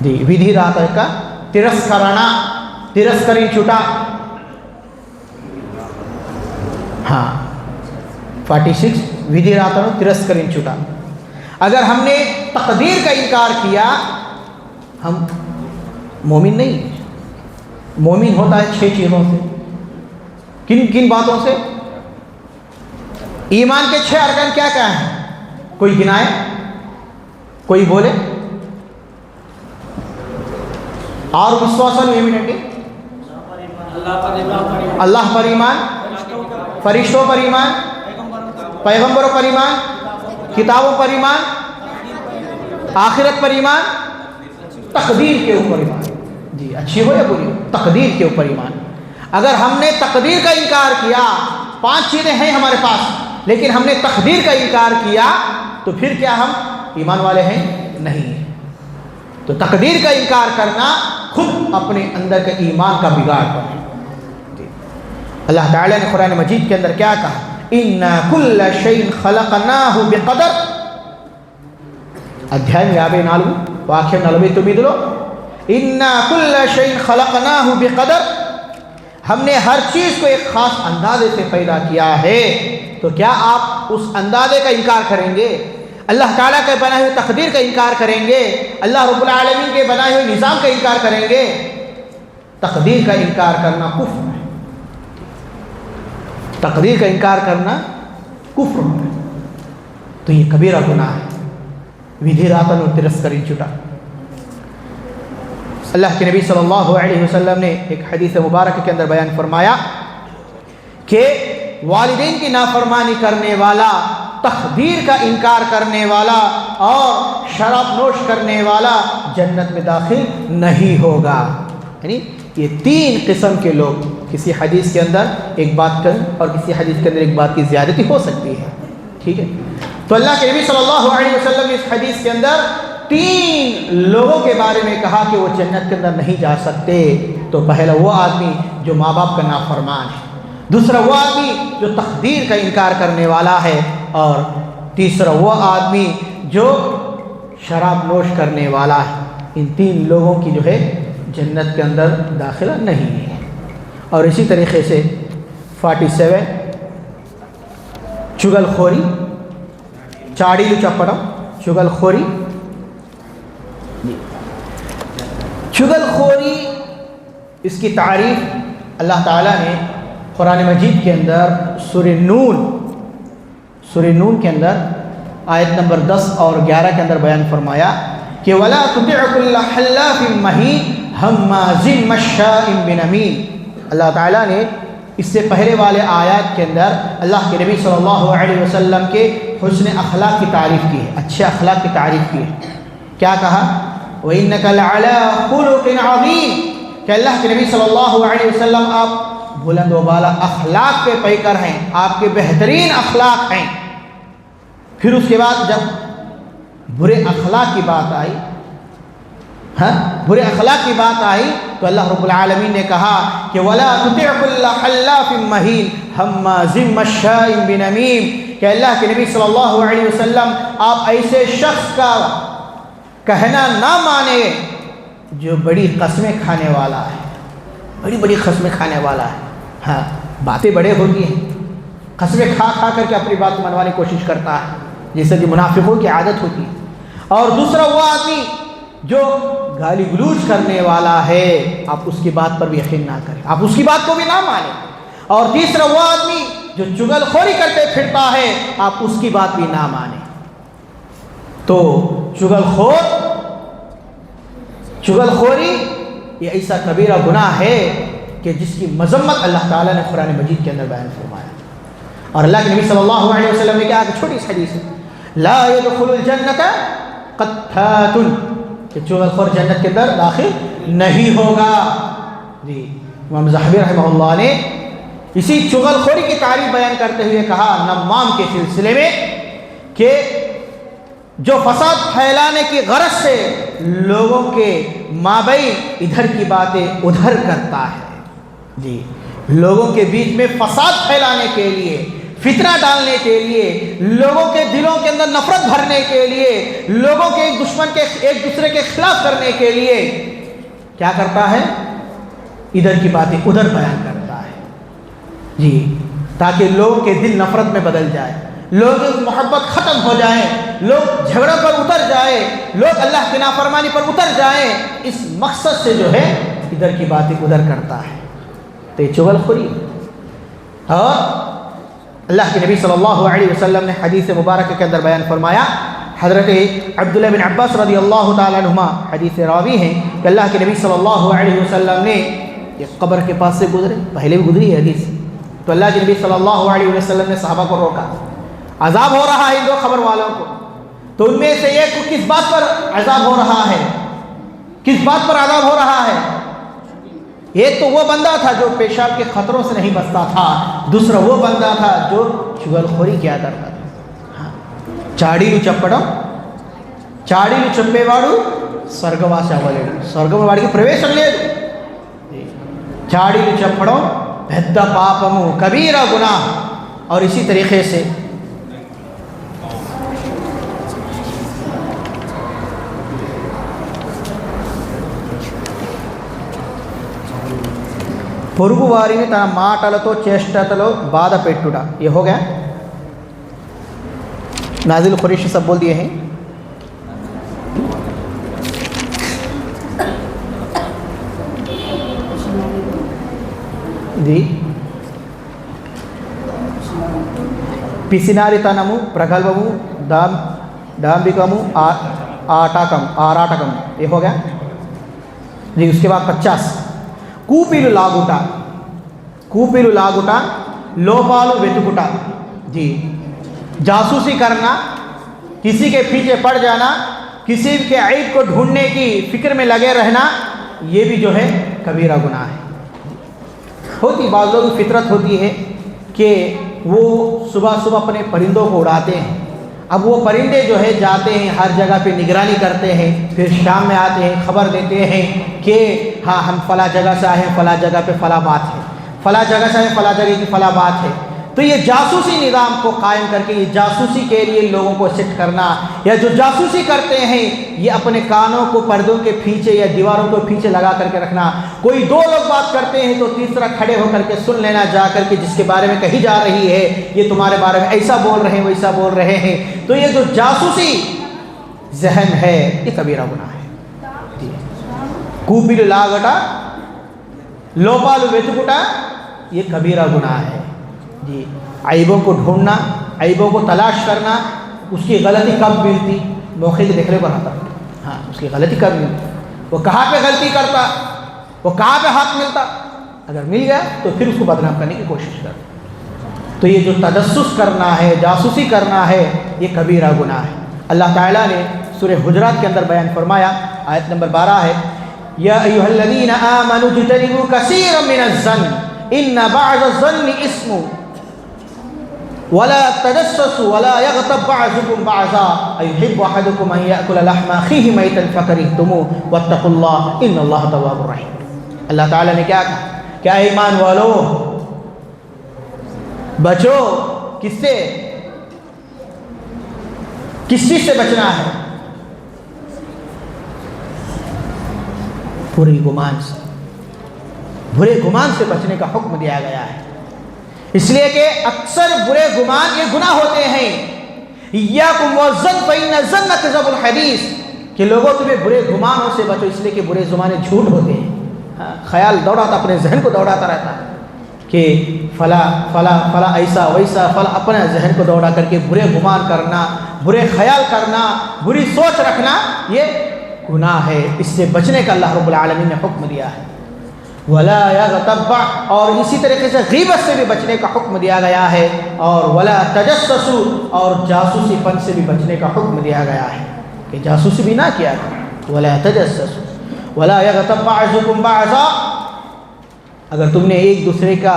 جی ودھی رات کا ترسکرنا، ترسکری چھٹا. ہاں 46 ودھی رات ترسکری چھٹا. اگر ہم نے تقدیر کا انکار کیا ہم مومن نہیں ہیں. مومن ہوتا ہے 6 چیزوں سے. کن کن باتوں سے؟ ایمان کے 6 ارکان کیا کیا ہیں؟ کوئی گنائے، کوئی بولے. اور وشواسن ایمینٹی، اللہ پر ایمان، فرشتوں پر ایمان، پیغمبروں پر ایمان، کتابوں پر ایمان، آخرت پر ایمان، تقدیر کے اوپر ایمان. جی اچھی ہو یا بری ہو، تقدیر کے اوپر ایمان. اگر ہم نے تقدیر کا انکار کیا، 5 چیزیں ہیں ہمارے پاس لیکن ہم نے تقدیر کا انکار کیا تو پھر کیا ہم ایمان والے ہیں؟ نہیں. تو تقدیر کا انکار کرنا خود اپنے اندر کا ایمان کا بگاڑ ہے. اللہ تعالیٰ نے قرآن مجید کے اندر کیا کہا؟ اِنَّا كُلَّ شَيْءٍ خَلَقْنَاهُ بِقَدَرٍ. ಅಧ್ಯಾಯ 54 ವಾಕ್ಯ 49. اِنَّا كُلَّ شَيْءٍ خَلَقْنَاهُ بِقَدَرٍ. ہم نے ہر چیز کو ایک خاص اندازے سے پیدا کیا ہے. تو کیا آپ اس اندازے کا انکار کریں گے؟ اللہ تعالیٰ کے بنائے ہوئے تقدیر کا انکار کریں گے؟ اللہ رب العالمین کے بنائے ہوئے نظام کا انکار کریں گے؟ تقدیر کا انکار کرنا کفر ہے. تقدیر کا انکار کرنا کفر ہے. تو یہ کبیرہ گناہ ہے. ودھی راتن اور ترسکری چھٹا. اللہ کے نبی صلی اللہ علیہ وسلم نے ایک حدیث مبارک کے اندر بیان فرمایا کہ والدین کی نافرمانی کرنے والا، تقدیر کا انکار کرنے والا اور شراب نوش کرنے والا جنت میں داخل نہیں ہوگا. یعنی یہ 3 قسم کے لوگ. کسی حدیث کے اندر ایک بات کریں اور کسی حدیث کے اندر ایک بات کی زیادتی ہو سکتی ہے. ٹھیک ہے. تو اللہ کے نبی صلی اللہ علیہ وسلم نے اس حدیث کے اندر 3 لوگوں کے بارے میں کہا کہ وہ جنت کے اندر نہیں جا سکتے. تو پہلا وہ آدمی جو ماں باپ کا نافرمان ہے، دوسرا وہ آدمی جو تقدیر کا انکار کرنے والا ہے، اور تیسرا وہ آدمی جو شراب نوش کرنے والا ہے. ان 3 لوگوں کی جو ہے جنت کے اندر داخلہ نہیں ہے. اور اسی طریقے سے 47 چگل خوری، چاڑیلو چپڑم، چگل خوری. چگل خوری اس کی تعریف اللہ تعالیٰ نے قرآن مجید کے اندر سورہ نون کے اندر آیت نمبر 10 اور 11 کے اندر بیان فرمایا کہ وَلَا تُطِعْ كُلَّ حَلَّافٍ مَّهِينٍ. हम्माज़िन मश्शाइन बिनमीम। अल्लाह ताला ने इससे पहले वाले आयत के अंदर अल्लाह के नबी सल्लल्लाहु अलैहि वसल्लम के हुस्न अखलाक की तारीफ़ की है, अच्छे अखलाक की तारीफ़ की है। क्या कहा? व इन्नका लअला खुलुक़िन अज़ीम, कि अल्लाह के नबी सल्लल्लाहु अलैहि वसल्लम आप बुलंद व बाला अखलाक के पैकर हैं, आपके बेहतरीन अखलाक हैं। फिर उसके बाद जब बुरे अखलाक की बात आई, हाँ, बुरे अखलाक की बात आई तो अल्लाह रब्बुल आलमीन ने कहा कि वला तुतिअ कुल्ला हल्लाफिन महीन हम्माज़िन मश्शाइन बिनमीम, कि अल्लाह के नबी सल्लल्लाहु अलैहि वसल्लम आप ऐसे शख्स का कहना ना माने जो बड़ी कस्में खाने वाला है, बड़ी बड़ी कस्में खाने वाला है। हाँ, बातें बड़े होती हैं, कस्में खा खा करके अपनी बात को मनवाने की कोशिश करता है, जैसे कि मुनाफिकों की आदत होती है। और दूसरा वो आदमी जो गाली गलूज करने वाला है, आप उसकी बात पर भी यकीन ना करें, आप उसकी बात को भी ना माने। और तीसरा वो आदमी जो चुगलखोरी करते फिरता है, आप उसकी बात भी ना माने। तो चुगलखोरी ये ऐसा कबीरा गुनाह है कि जिसकी मजम्मत अल्लाह ताला ने कुरान मजीद के अंदर बयान फरमाया। और अल्लाह के नबी सल्लल्लाहु अलैहि वसल्लम ने क्या कहा? छोटी सी हदीस है, ला यदखुलुल जन्नत क़त्तातुन, कि चुगलखोर जन्नत के अंदर दाखिल नहीं होगा। जी, इमाम ज़हबी रहमहुल्लाह ने इसी चुगलखोरी की तारीफ बयान करते हुए कहा नमाम के सिलसिले में कि जो फसाद फैलाने की गरज से लोगों के माबैन इधर की बातें उधर करता है। जी, लोगों के बीच में फसाद फैलाने के लिए, फितना डालने के लिए, लोगों के दिलों के अंदर नफरत भरने के लिए, लोगों के एक दूसरे के खिलाफ करने के लिए क्या करता है? इधर की बातें उधर बयान करता है। जी, ताकि लोगों के दिल नफरत में बदल जाए, लोगों की मोहब्बत ख़त्म हो जाए, लोग झगड़ों पर उतर जाए, लोग अल्लाह की नाफरमानी पर उतर जाए, इस मकसद से जो है इधर की बातें उधर करता है। तो ये चुगलखोरी। और अल्लाह के नबी सल्लल्लाहु अलैहि वसल्लम ने हदीस मुबारक के अंदर बयान फरमाया, हज़रत अब्दुल्लाह बिन अब्बास रज़ियल्लाहु ताला अन्हुमा हदीस रावी हैं कि अल्लाह के नबी सल्लल्लाहु अलैहि वसल्लम ने एक कब्र के पास से गुजरे, पहले भी गुजरी है हदीस। तो अल्लाह के नबी सल्लल्लाहु अलैहि वसल्लम ने सहाबा को रोका, अजाब हो रहा है इन दो खबर वालों को। तो उनमें से एक को किस बात पर अजाब हो रहा है, किस बात पर अजाब हो रहा है? एक तो वो बंदा था जो पेशाब के खतरों से नहीं बचता था, दूसरा वो बंदा था जो चुगलखोरी किया करता था। చాడీలు చెప్పడం, చాడీలు చెప్పేవాడు స్వర్గవాసి అవ్వలేడు, స్వర్గం వాడికి ప్రవేశం లేదు। చాడీలు చెప్పడం పెద్ద పాపము, కబీరా గునాహ్। और इसी तरीके से పొరుగు వారిని తన మాటలతో చేష్టతలో బాధ పెట్టుట, ये हो गया। नाजिल कुरैशी सब बोल दिए हैं। जी, పిసినారితనము, ప్రగల్భము, डांबिकमु, आराटकम, ये हो गया जी। उसके बाद 50 కూపీలు లాగుట, లోపాలు వెతుకుట। जी, जासूसी करना, किसी के पीछे पड़ जाना, किसी के ऐब को ढूंढने की फिक्र में लगे रहना, ये भी जो है कबीरा गुनाह है। होती बाज़ लोगों की फितरत होती है कि वो सुबह सुबह अपने परिंदों को उड़ाते हैं। अब वो परिंदे जो है जाते हैं हर जगह पे निगरानी करते हैं, फिर शाम में आते हैं खबर देते हैं कि हाँ हम फला जगह से आए हैं, फला जगह पे फला बात है, फला जगह से आए फला जगह की फला बात है। तो ये जासूसी निज़ाम को कायम करके, ये जासूसी के लिए लोगों को सेट करना, या जो जासूसी करते हैं ये अपने कानों को पर्दों के पीछे या दीवारों के पीछे लगा करके रखना। कोई दो लोग बात करते हैं तो तीसरा खड़े होकर के सुन लेना जा करके, जिसके बारे में कही जा रही है ये तुम्हारे बारे में ऐसा बोल रहे हैं वैसा बोल रहे हैं। तो ये जो जासूसी जहन है ये कबीरा गुनाह है। కూపీలు లాగట, లోపాలు వెతుకుట, ये कबीरा गुनाह है। जी, ऐबों को ढूंढना, ऐबों को तलाश करना, उसकी गलती कब मिलती, मौके के देखने पर आता। हाँ, उसकी गलती कब मिलती, वो कहाँ पे गलती करता, وہ کہاں پہ حق ملتا، اگر مل گیا تو پھر اس کو بدنام کرنے کی کوشش کرتا۔ تو یہ جو تجسس کرنا ہے، جاسوسی کرنا ہے، یہ کبیرہ گناہ ہے۔ اللہ تعالیٰ نے سورہ حجرات کے اندر بیان فرمایا، آیت نمبر 12 ہے، یا ایھا الذین آمنوا اجتنبوا کثیرا من الظن ان بعض الظن اسم ولا تجسسوا ولا یغتب بعضکم بعضا ایحب احدکم ان یأکل لحم اخیہ میتا فکرہتموہ واتقوا اللہ ان اللہ تواب رحیم۔ اللہ تعالیٰ نے کیا کہا؟ کیا ایمان والو، بچو کس سے؟ کس چیز سے بچنا ہے؟ برے گمان سے۔ برے گمان سے بچنے کا حکم دیا گیا ہے، اس لیے کہ اکثر برے گمان یہ گناہ ہوتے ہیں۔ ایاکم والظن فإن الظن کذب الحدیث، کہ لوگوں تمہیں برے گمانوں سے بچو، اس لیے کہ برے زمانے جھوٹ ہوتے ہیں۔ خیال دوڑاتا، اپنے ذہن کو دوڑاتا رہتا ہے کہ فلا فلا فلا ایسا ویسا، فلا، اپنے ذہن کو دوڑا کر کے برے گمان کرنا، برے خیال کرنا، بری سوچ رکھنا، یہ گناہ ہے۔ اس سے بچنے کا اللہ رب العالمین نے حکم دیا ہے۔ ولا یغتب، اور اسی طریقے سے غیبت سے بھی بچنے کا حکم دیا گیا ہے، اور ولا تجسسوا، اور جاسوسی پن سے بھی بچنے کا حکم دیا گیا ہے کہ جاسوسی بھی نہ کیا کرو۔ ولا تجسسوا ولا یغتب بعضکم بعضا، اگر تم نے ایک دوسرے کا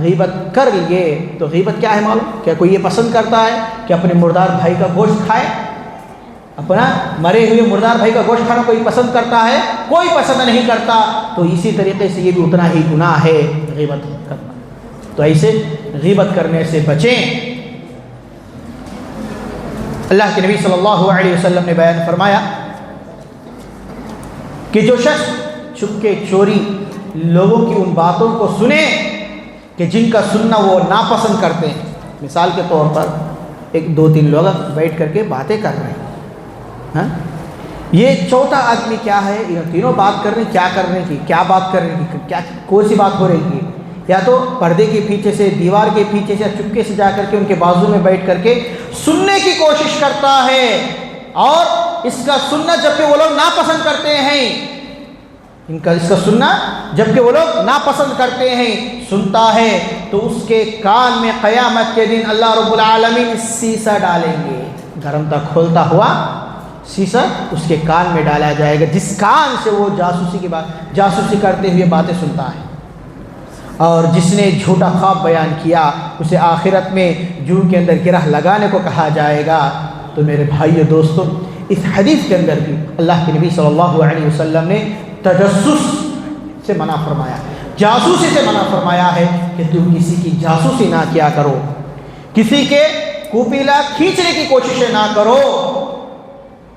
غیبت کر لیے تو غیبت کیا ہے معلوم؟ کیا کوئی یہ پسند کرتا ہے کہ اپنے مردار بھائی کا گوشت کھائے؟ اپنا مرے ہوئے مردار بھائی کا گوشت کھانا کوئی پسند کرتا ہے؟ کوئی پسند نہیں کرتا۔ تو اسی طریقے سے یہ بھی اتنا ہی گناہ ہے غیبت کرنا۔ تو ایسے غیبت کرنے سے بچیں۔ اللہ کے نبی صلی اللہ علیہ وسلم نے بیان فرمایا کہ جو شخص چھپ کے چوری لوگوں کی ان باتوں کو سنے کہ جن کا سننا وہ ناپسند کرتے ہیں، مثال کے طور پر ایک دو تین لوگ بیٹھ کر کے باتیں کر رہے ہیں، ہاں، یہ چوتھا آدمی کیا ہے، یہ تینوں بات کر رہے ہیں، کیا کرنے کی، کیا بات کرنے کی، کیا کون سی بات ہو رہی ہے، یا تو پردے کے پیچھے سے، دیوار کے پیچھے سے، چپکے سے جا کر کے ان کے بازو میں بیٹھ کر کے سننے کی کوشش کرتا ہے، اور اس کا سننا جبکہ وہ لوگ ناپسند کرتے ہیں، اس کا سننا جبکہ وہ لوگ ناپسند کرتے ہیں، سنتا ہے، تو اس کے کان میں قیامت کے دن اللہ رب العالمین سیسا ڈالیں گے، گرم تک کھولتا ہوا سیسا اس کے کان میں ڈالا جائے گا، جس کان سے وہ جاسوسی کرتے ہوئے باتیں سنتا ہے۔ اور جس نے جھوٹا خواب بیان کیا اسے آخرت میں جو کے اندر گرہ لگانے کو کہا جائے گا۔ تو میرے بھائیو دوستو، اس حدیث کے اندر بھی اللہ کے نبی صلی اللہ علیہ وسلم نے تجسس سے منع فرمایا، جاسوسی سے منع فرمایا ہے کہ تم کسی کی جاسوسی نہ کیا کرو، کسی کے کوپیلا کھینچنے کی کوششیں نہ کرو،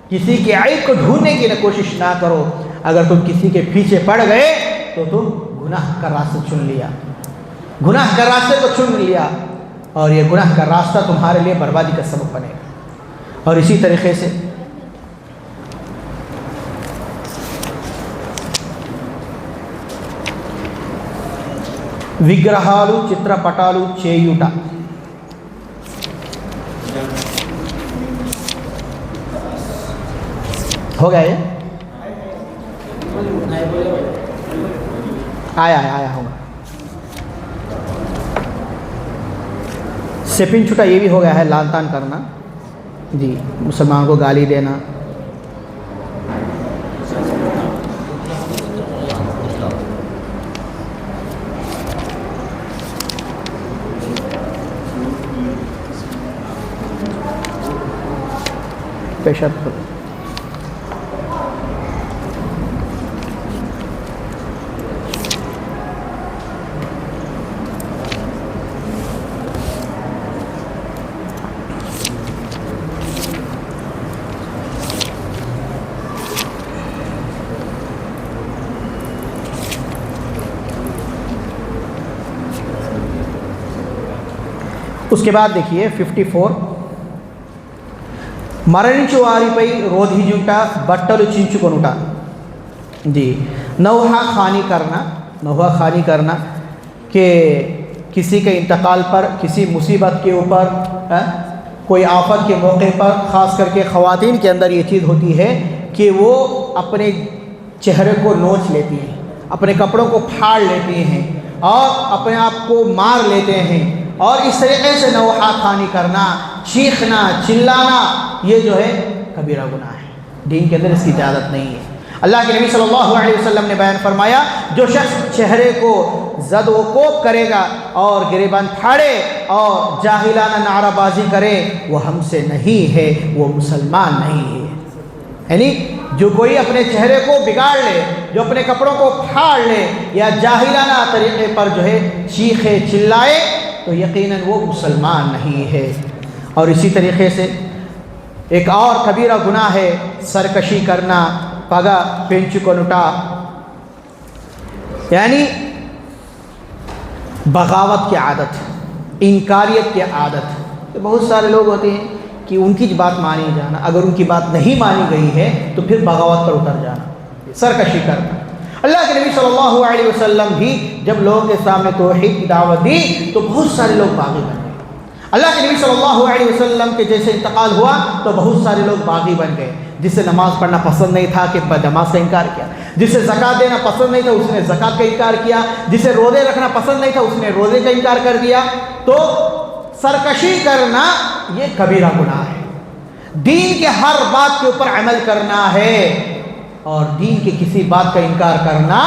کسی کے عیب کو ڈھونڈنے کی کوشش نہ کرو۔ اگر تم کسی کے پیچھے پڑ گئے تو تم گناہ کا راستہ چن لیا، گناہ کا راستے کو چن لیا، اور یہ گناہ کا راستہ تمہارے لیے بربادی کا سبب بنے گا۔ اور اسی طریقے سے విగ్రహాలు చిత్రపటాలు చేయుట, हो गया ये? आया होगा। सेपिन छुटा ये भी हो गया है, लान तान करना, जी, मुसलमान को गाली देना। पेशर اس کے بعد دیکھیے 54 మరణించు వారిపై రోధించుట బట్టలు చించుకొనుట जी नौहा खानी करना कि किसी के इंतकाल पर, किसी मुसीबत के ऊपर, कोई आफत के मौके पर, ख़ास करके ख़वातीन के अंदर ये चीज़ होती है कि वो अपने चेहरे को नोच लेती हैं, اپنے کپڑوں کو پھاڑ لیتے ہیں اور اپنے آپ کو مار لیتے ہیں، اور اس طریقے سے نوحہ خوانی کرنا، چیخنا، چلانا، یہ جو ہے کبیرہ گناہ ہے، دین کے اندر اس کی اجازت نہیں ہے۔ اللہ کے نبی صلی اللہ علیہ وسلم نے بیان فرمایا، جو شخص چہرے کو زد و کوب کرے گا اور گریبان پھاڑے اور جاہلانہ نعرہ بازی کرے، وہ ہم سے نہیں ہے، وہ مسلمان نہیں ہے۔ یعنی جو کوئی اپنے چہرے کو بگاڑ لے، جو اپنے کپڑوں کو پھاڑ لے یا جاہلانہ طریقے پر جو ہے چیخے چلائے، تو یقیناً وہ مسلمان نہیں ہے۔ اور اسی طریقے سے ایک اور کبیرہ گناہ ہے سرکشی کرنا، پگا پینچکنٹا، یعنی بغاوت کی عادت، انکاریت کی عادت۔ بہت سارے لوگ ہوتے ہیں کہ ان کی بات مانی جانا، اگر ان کی بات نہیں مانی گئی ہے تو پھر بغاوت پر اتر جانا، سرکشی کرنا۔ اللہ کے نبی صلی اللہ علیہ وسلم بھی جب لوگوں کے سامنے توحید کی دعوت دی تو بہت سارے لوگ باغی بن گئے۔ اللہ کے نبی صلی اللہ علیہ وسلم کے جیسے انتقال ہوا تو بہت سارے لوگ باغی بن گئے۔ جسے نماز پڑھنا پسند نہیں تھا کہ نماز کا انکار کیا، جسے زکوٰۃ دینا پسند نہیں تھا اس نے زکوٰۃ کا انکار کیا، جسے روزے رکھنا پسند نہیں تھا اس نے روزے کا انکار کر دیا۔ تو سرکشی کرنا یہ کبیرہ گناہ ہے۔ دین کے ہر بات کے اوپر عمل کرنا ہے، اور دین کے کسی بات کا انکار کرنا،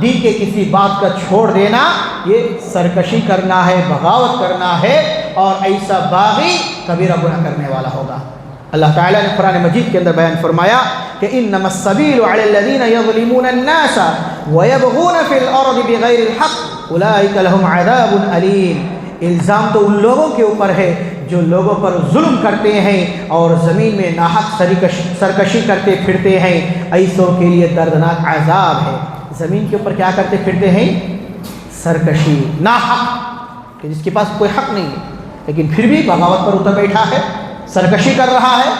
دین کے کسی بات کا چھوڑ دینا، یہ سرکشی کرنا ہے، بغاوت کرنا ہے، اور ایسا باغی کبیرہ گناہ کرنے والا ہوگا۔ اللہ تعالیٰ نے قرآن مجید کے اندر بیان فرمایا کہ انما السبیل علی الذین یظلمون الناس ویبغون فی الارض بغیر الحق اولئک لهم عذاب علیم۔ الزام تو ان لوگوں کے اوپر ہے جو لوگوں پر ظلم کرتے ہیں اور زمین میں ناحق سرکشی کرتے پھرتے ہیں، ایسوں کے لیے دردناک عذاب ہے۔ زمین کے اوپر کیا کرتے پھرتے ہیں؟ سرکشی، ناحق، کہ جس کے پاس کوئی حق نہیں ہے لیکن پھر بھی بغاوت پر اتر بیٹھا ہے، سرکشی کر رہا ہے۔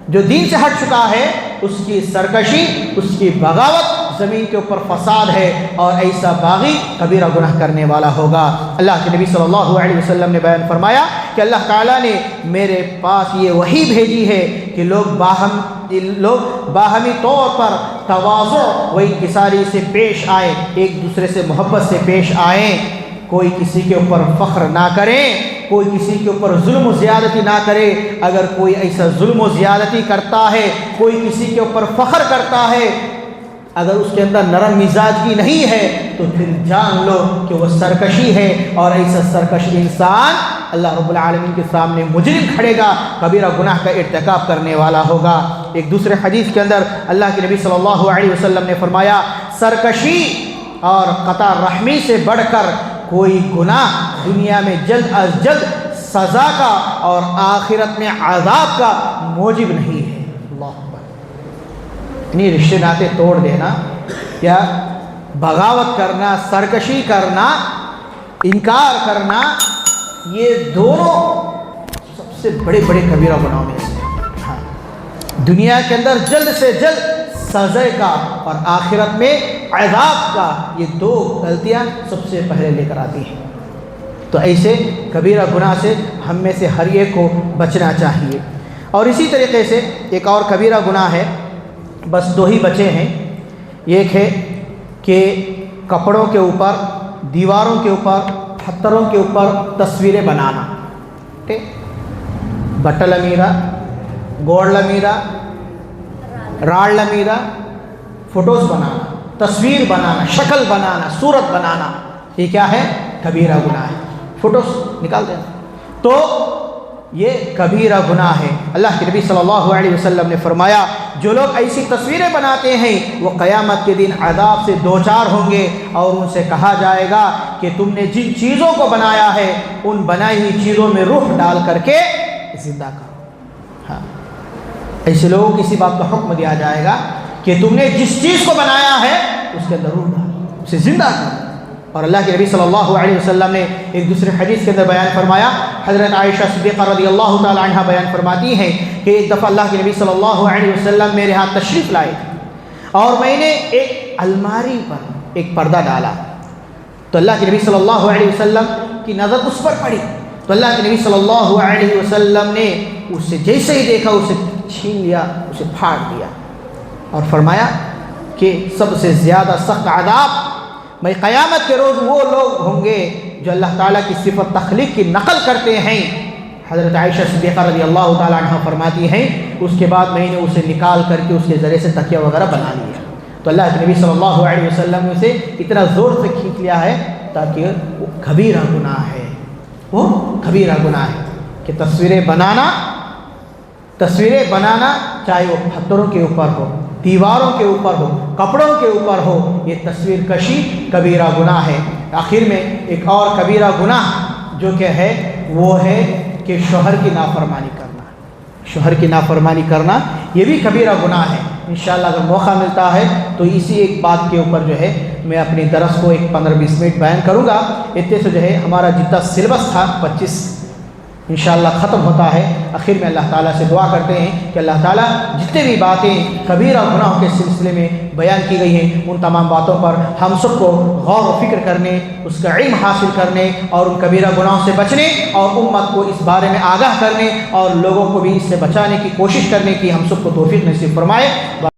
جو دین سے ہٹ چکا ہے اس کی سرکشی، اس کی بغاوت، زمین کے اوپر فساد ہے، اور ایسا باغی کبیرہ گناہ کرنے والا ہوگا۔ اللہ کے نبی صلی اللہ علیہ وسلم نے بیان فرمایا کہ اللہ تعالیٰ نے میرے پاس یہ وحی بھیجی ہے کہ لوگ باہمی طور پر تواضع و انکساری سے پیش آئیں، ایک دوسرے سے محبت سے پیش آئیں، کوئی کسی کے اوپر فخر نہ کریں، کوئی کسی کے اوپر ظلم و زیادتی نہ کرے۔ اگر کوئی ایسا ظلم و زیادتی کرتا ہے، کوئی کسی کے اوپر فخر کرتا ہے، اگر اس کے اندر نرم مزاجی نہیں ہے تو پھر جان لو کہ وہ سرکشی ہے، اور ایسا سرکش انسان اللہ رب العالمین کے سامنے مجرم کھڑے گا، کبیرہ گناہ کا ارتکاب کرنے والا ہوگا۔ ایک دوسرے حدیث کے اندر اللہ کے نبی صلی اللہ علیہ وسلم نے فرمایا، سرکشی اور قطع رحمی سے بڑھ کر کوئی گناہ دنیا میں جلد از جلد سزا کا اور آخرت میں عذاب کا موجب نہیں ہے۔ اللہ اکبر۔ یعنی رشتے ناطے توڑ دینا یا بغاوت کرنا، سرکشی کرنا، انکار کرنا، یہ دونوں سب سے بڑے بڑے کبیرہ گناہوں میں سے ہیں۔ ہاں، دنیا کے اندر جلد سے جلد سزا کا اور آخرت میں عذاب کا، یہ دو غلطیاں سب سے پہلے لے کر آتی ہیں۔ تو ایسے کبیرہ گناہ سے ہم میں سے ہر ایک کو بچنا چاہیے۔ اور اسی طریقے سے ایک اور کبیرہ گناہ ہے، بس دو ہی بچے ہیں۔ ایک ہے کہ کپڑوں کے اوپر، دیواروں کے اوپر، پتھروں کے اوپر تصویریں بنانا، ٹھیک، بٹل میرا، گوڑ میرا، راڑ میرا، فوٹوز بنانا، تصویر بنانا، شکل بنانا، صورت بنانا، یہ کیا ہے؟ کبیرہ گناہ ہے۔ فوٹوز نکال دینا تو یہ کبیرہ گناہ ہے۔ اللہ کے نبی صلی اللہ علیہ وسلم نے فرمایا، جو لوگ ایسی تصویریں بناتے ہیں وہ قیامت کے دن عذاب سے دوچار ہوں گے، اور ان سے کہا جائے گا کہ تم نے جن چیزوں کو بنایا ہے ان بنائی ہوئی چیزوں میں روح ڈال کر کے زندہ کرو۔ ہاں، ایسے لوگوں کو اسی بات کا حکم دیا جائے گا کہ تم نے جس چیز کو بنایا ہے اس کے اندر روح ڈالو، اسے زندہ کرو۔ اور اللہ کے نبی صلی اللہ علیہ وسلم نے ایک دوسرے حدیث کے اندر بیان فرمایا، حضرت عائشہ صدیقہ رضی اللہ تعالی عنہ بیان فرماتی ہیں کہ ایک دفعہ اللہ کے نبی صلی اللہ علیہ وسلم میرے ہاتھ تشریف لائے اور میں نے ایک الماری پر ایک پردہ ڈالا، تو اللہ کے نبی صلی اللہ علیہ وسلم کی نظر اس پر پڑی، تو اللہ کے نبی صلی اللہ علیہ وسلم نے اسے جیسے ہی دیکھا اسے چھین لیا، اسے پھاڑ دیا، اور فرمایا کہ سب سے زیادہ سخت عذاب میں قیامت کے روز وہ لوگ ہوں گے جو اللہ تعالیٰ کی صفت تخلیق کی نقل کرتے ہیں۔ حضرت عائشہ صدیقہ رضی اللہ تعالیٰ عنہ فرماتی ہیں اس کے بعد میں نے اسے نکال کر کے اس کے ذریعے سے تکیہ وغیرہ بنا لیا۔ تو اللہ کے نبی صلی اللہ علیہ وسلم نے اسے اتنا زور سے کھینچ لیا ہے تاکہ وہ کبیرہ گناہ ہے، وہ کبیرہ گناہ ہے کہ تصویریں بنانا چاہے وہ پتھروں کے اوپر ہو، دیواروں کے اوپر ہو، کپڑوں کے اوپر ہو، یہ تصویر کشی کبیرہ گناہ ہے۔ آخر میں ایک اور کبیرہ گناہ جو کہ ہے وہ ہے کہ شوہر کی نافرمانی کرنا، شوہر کی نافرمانی کرنا یہ بھی کبیرہ گناہ ہے۔ انشاءاللہ اگر موقع ملتا ہے تو اسی ایک بات کے اوپر جو ہے میں اپنی درس کو ایک 15-20 منٹ بیان کروں گا۔ اتنے سے جو ہے ہمارا جتنا سلیبس تھا 25 انشاءاللہ ختم ہوتا ہے۔ آخر میں اللہ تعالیٰ سے دعا کرتے ہیں کہ اللہ تعالیٰ جتنے بھی باتیں کبیرہ گناہوں کے سلسلے میں بیان کی گئی ہیں ان تمام باتوں پر ہم سب کو غور و فکر کرنے، اس کا علم حاصل کرنے اور ان کبیرہ گناہوں سے بچنے اور امت کو اس بارے میں آگاہ کرنے اور لوگوں کو بھی اس سے بچانے کی کوشش کرنے کی ہم سب کو توفیق نصیب فرمائے۔